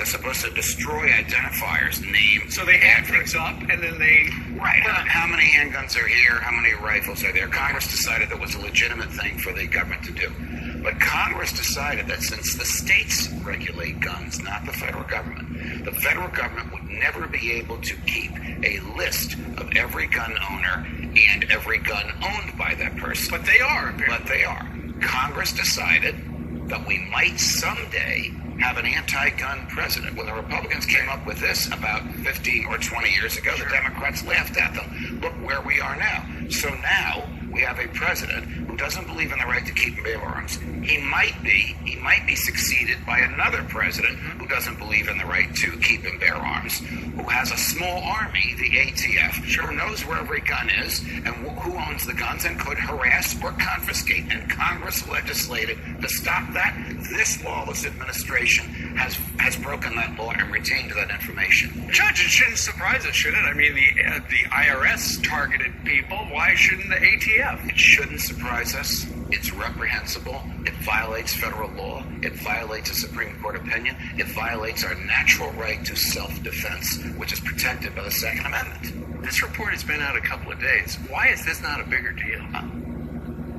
They're supposed to destroy identifiers, names. So they add things up, and then they... Right. How many handguns are here? How many rifles are there? Congress decided that was a legitimate thing for the government to do. But Congress decided that since the states regulate guns, not the federal government, the federal government would never be able to keep a list of every gun owner and every gun owned by that person. But they are, apparently. But they are. Congress decided that we might someday have an anti-gun president. When the Republicans came up with this about 15 or 20 years ago, the Democrats laughed at them. Look where we are now. So now we have a president who doesn't believe in the right to keep and bear arms. He might be succeeded by another president who doesn't believe in the right to keep and bear arms, who has a small army, the ATF, who knows where every gun is and who owns the guns and could harass or confiscate. And Congress legislated to stop that. This lawless administration has broken that law and retained that information. Judge, it shouldn't surprise us, should it? I mean, the IRS targeted people. Why shouldn't the ATF? It shouldn't surprise us. It's reprehensible. It violates federal law. It violates a Supreme Court opinion. It violates our natural right to self-defense, which is protected by the Second Amendment. This report has been out a couple of days. Why is this not a bigger deal?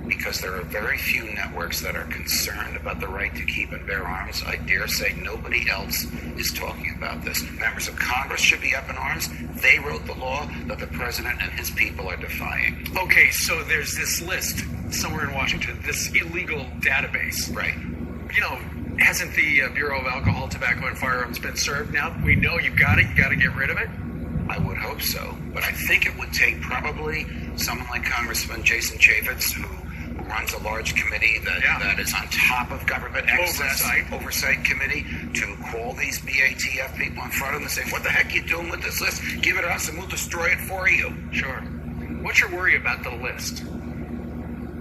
Because there are very few networks that are concerned about the right to keep and bear arms. I dare say nobody else is talking about this. Members of Congress should be up in arms. They wrote the law that the president and his people are defying. Okay, so there's this list somewhere in Washington, this illegal database. Right. You know, hasn't the Bureau of Alcohol, Tobacco, and Firearms been served now? We know you got it. You got to get rid of it? I would hope so. But I think it would take probably someone like Congressman Jason Chaffetz, who runs a large committee that is on top of government oversight committee, to call these BATF people in front of them and say, what the heck are you doing with this list? Give it to us and we'll destroy it for you. Sure. What's your worry about the list?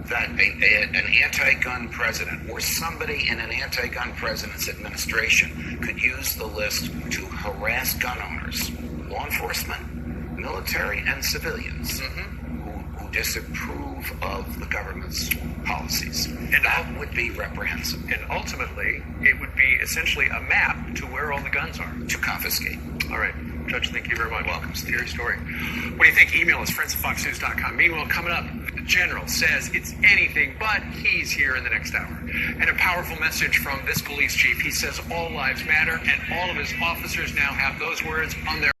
That an anti-gun president or somebody in an anti-gun president's administration could use the list to harass gun owners, law enforcement, military, and civilians who disapprove of the government's policies. And that would be reprehensible. And ultimately, it would be essentially a map to where all the guns are. To confiscate. All right. Judge, thank you very much. Welcome, Steve. Scary story. What do you think? Email us, friends@foxnews.com. Meanwhile, coming up, the general says it's anything but he's here in the next hour. And a powerful message from this police chief. He says all lives matter, and all of his officers now have those words on their